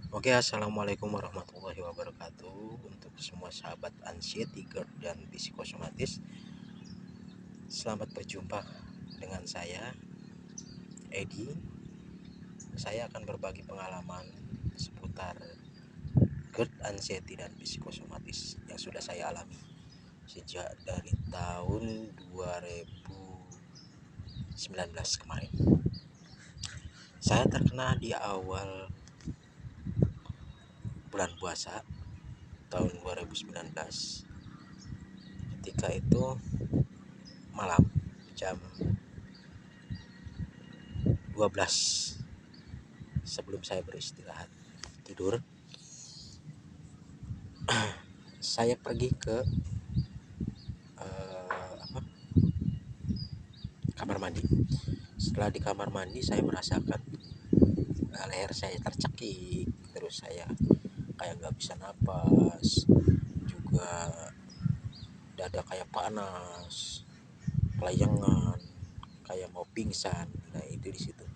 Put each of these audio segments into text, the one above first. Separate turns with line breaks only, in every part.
Oke, assalamualaikum warahmatullahi wabarakatuh. Untuk semua sahabat anxiety GERD dan psikosomatis, selamat berjumpa dengan saya, Edi. Saya akan berbagi pengalaman seputar GERD, anxiety, dan psikosomatis yang sudah saya alami sejak dari tahun 2019 kemarin. Saya terkena di awal bulan puasa tahun 2019. Ketika itu malam jam 12 sebelum saya beristirahat tidur, saya pergi ke apa, kamar mandi. Setelah di kamar mandi saya merasakan leher saya tercekik, terus saya kayak nggak bisa napas, juga dada kayak panas, kelayangan, kayak mau pingsan. Nah itu di situ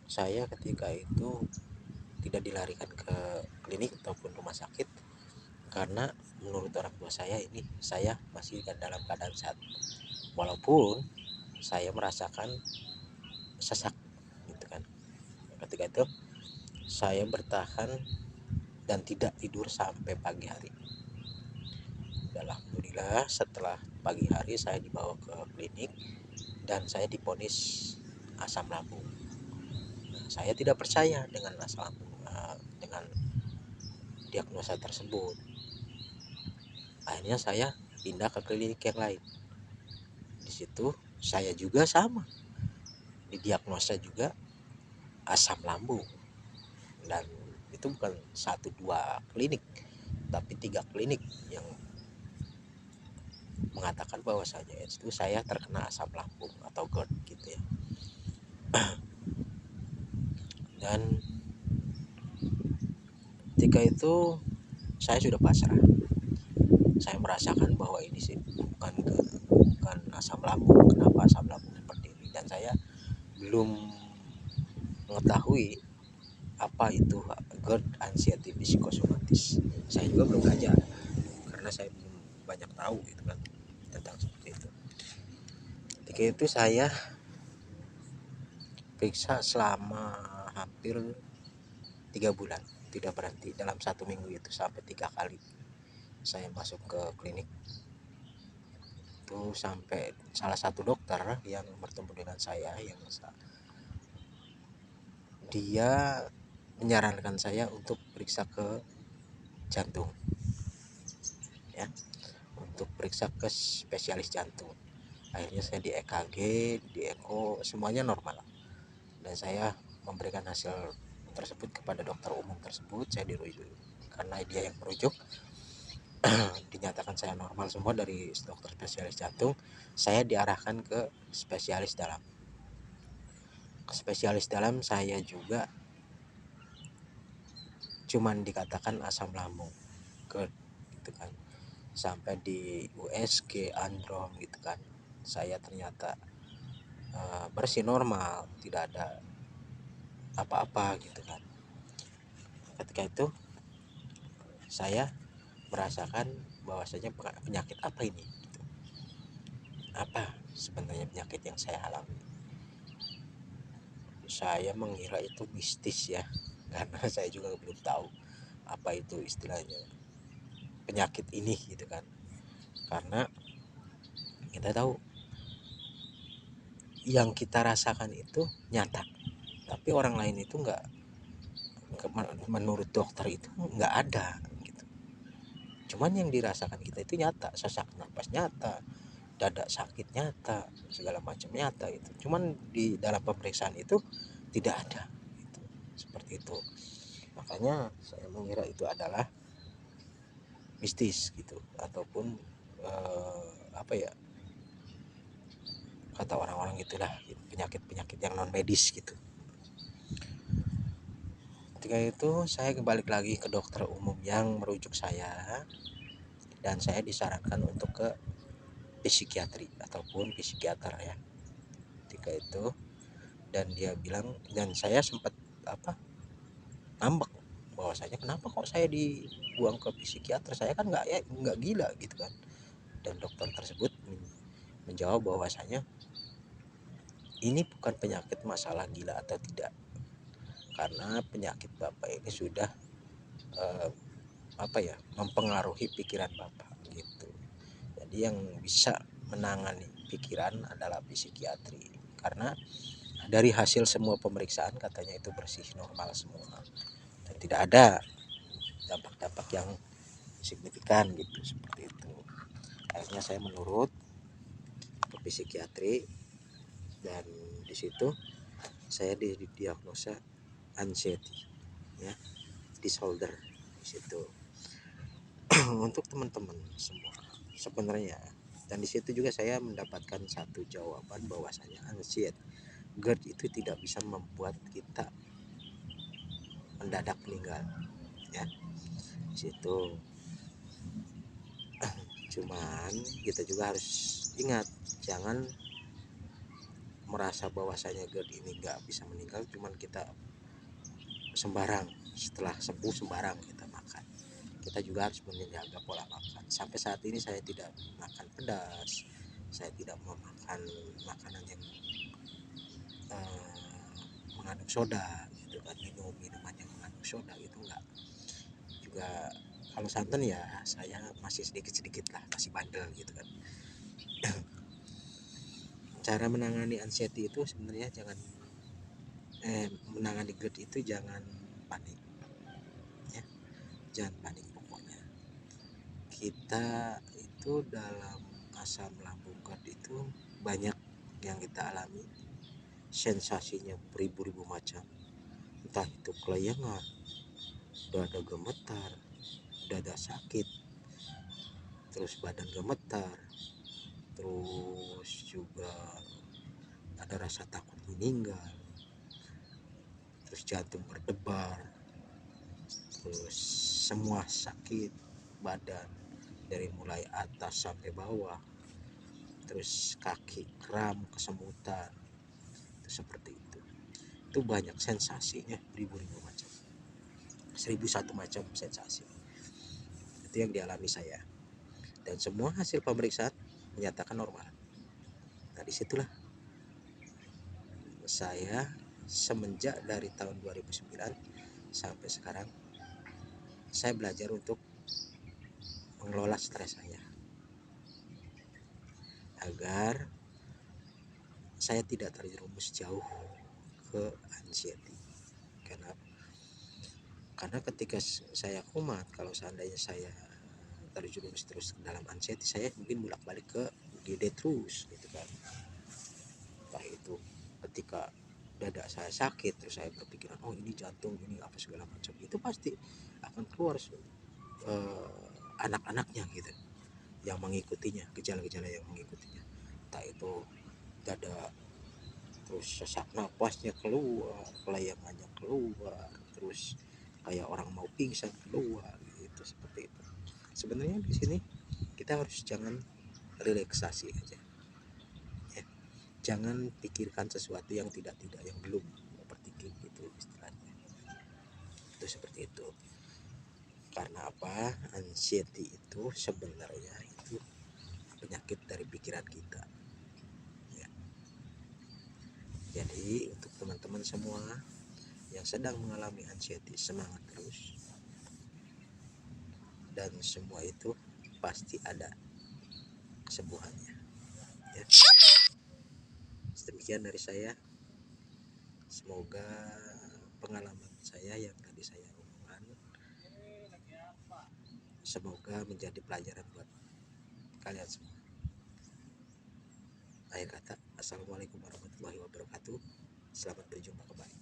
saya ketika itu tidak dilarikan ke klinik ataupun rumah sakit, karena menurut orang tua saya ini saya masih dalam keadaan sehat, walaupun saya merasakan sesak gitu kan. Ketika itu saya bertahan dan tidak tidur sampai pagi hari. Alhamdulillah setelah pagi hari saya dibawa ke klinik dan saya diponis asam lambung. Nah, saya tidak percaya dengan asam lambung, dengan diagnosa tersebut. Akhirnya saya pindah ke klinik yang lain. Di situ saya juga sama, didiagnosa juga asam lambung, dan itu bukan satu dua klinik tapi 3 klinik yang mengatakan bahwasanya itu saya terkena asam lambung atau GERD gitu ya. Dan ketika itu saya sudah pasrah, saya merasakan bahwa ini sih bukan asam lambung. Kenapa asam lambung seperti ini? Dan saya belum mengetahui apa itu GERD, anxiety, psikosomatis. Saya juga belum belajar karena saya belum banyak tahu gitu kan tentang seperti itu. Ketika itu saya periksa selama hampir 3 bulan, tidak berhenti. Dalam 1 minggu itu sampai 3 kali saya masuk ke klinik itu, sampai salah satu dokter yang bertemu dengan saya yang dia menyarankan saya untuk periksa ke jantung ya, untuk periksa ke spesialis jantung. Akhirnya saya di EKG, di eko, semuanya normal, dan saya memberikan hasil tersebut kepada dokter umum tersebut. Saya dirujuk karena dia yang merujuk. Dinyatakan saya normal semua dari dokter spesialis jantung. Saya diarahkan ke spesialis dalam. Ke spesialis dalam saya juga cuman dikatakan asam lambung GERD gitu kan, sampai di USG androm gitu kan. Saya ternyata bersih normal, tidak ada apa-apa gitu kan. Ketika itu saya merasakan bahwasanya penyakit apa ini gitu. Apa sebenarnya penyakit yang saya alami? Saya mengira itu mistis ya, karena saya juga belum tahu apa itu istilahnya penyakit ini gitu kan. Karena kita tahu yang kita rasakan itu nyata, tapi orang lain itu enggak, menurut dokter itu nggak ada gitu. Cuman yang dirasakan kita itu nyata, sesak napas nyata, dada sakit nyata, segala macam nyata itu. Cuman di dalam pemeriksaan itu tidak ada gitu. Seperti itu. Makanya saya mengira itu adalah mistis gitu, ataupun apa ya, kata orang-orang itulah gitu, penyakit-penyakit yang non medis gitu. Ketika itu saya kembali lagi ke dokter umum yang merujuk saya, dan saya disarankan untuk ke psikiatri ataupun psikiater ya ketika itu. Dan dia bilang, dan saya sempat ngambek bahwasanya kenapa kok saya dibuang ke psikiater, saya kan nggak gila gitu kan. Dan dokter tersebut menjawab bahwasanya ini bukan penyakit masalah gila atau tidak, karena penyakit bapak ini sudah eh, mempengaruhi pikiran bapak gitu. Jadi yang bisa menangani pikiran adalah psikiatri, karena dari hasil semua pemeriksaan katanya itu bersih, normal semua, dan tidak ada dampak-dampak yang signifikan gitu, seperti itu. Akhirnya saya menurut ke psikiatri, dan di situ saya didiagnosa anxiety ya, disorder di situ. Untuk teman-teman semua sebenarnya, dan di situ juga saya mendapatkan satu jawaban bahwasanya anxiety GERD itu tidak bisa membuat kita mendadak meninggal ya. Di situ cuman kita juga harus ingat, jangan merasa bahwasanya GERD ini nggak bisa meninggal cuman kita sembarang, setelah sembuh sembarang kita makan. Kita juga harus menjaga pola makan. Sampai saat ini saya tidak makan pedas, saya tidak memakan makanan yang mengandung soda gitu kan, minuman yang mengandung soda itu enggak. Juga kalau santan ya saya masih sedikit lah, masih bandel gitu kan. Cara menangani anxiety itu sebenarnya menangani GERD itu jangan panik ya, jangan panik pokoknya. Kita itu dalam asam lambung GERD itu banyak yang kita alami, sensasinya beribu-ribu macam, entah itu kelayangan, dada gemetar, dada sakit, terus badan gemetar, terus juga ada rasa takut meninggal, terus jantung berdebar, terus semua sakit badan dari mulai atas sampai bawah, terus kaki kram, kesemutan, itu seperti itu banyak sensasinya, ribu-ribu macam, 1001 macam sensasi itu yang dialami saya, dan semua hasil pemeriksaan menyatakan normal. Nah disitulah saya semenjak dari tahun 2009 sampai sekarang saya belajar untuk mengelola stres saya agar saya tidak terjerumus jauh ke anxiety. Karena ketika saya kumat, kalau seandainya saya terjerumus terus ke dalam anxiety, saya mungkin bolak-balik ke GD terus gitu kan. Entah itu ketika dada saya sakit terus saya berpikiran oh ini jantung, ini apa segala macam, itu pasti akan keluar anak-anaknya gitu yang mengikutinya, gejala-gejala yang mengikutinya, entah itu dada, terus sesak napasnya keluar, kelayangannya keluar, terus kayak orang mau pingsan keluar gitu, seperti itu. Sebenarnya di sini kita harus jangan relaksasi aja ya, jangan pikirkan sesuatu yang tidak yang belum, overthinking gitu istilahnya, itu seperti itu. Karena apa, anxiety itu sebenarnya itu penyakit dari pikiran kita ya. Jadi untuk teman-teman semua yang sedang mengalami anxiety, semangat terus, dan semua itu pasti ada kesembuhannya ya. Demikian dari saya, semoga pengalaman saya yang tadi saya omongkan semoga menjadi pelajaran buat kalian semua. Akhir kata, assalamualaikum warahmatullahi wabarakatuh, selamat berjumpa kembali.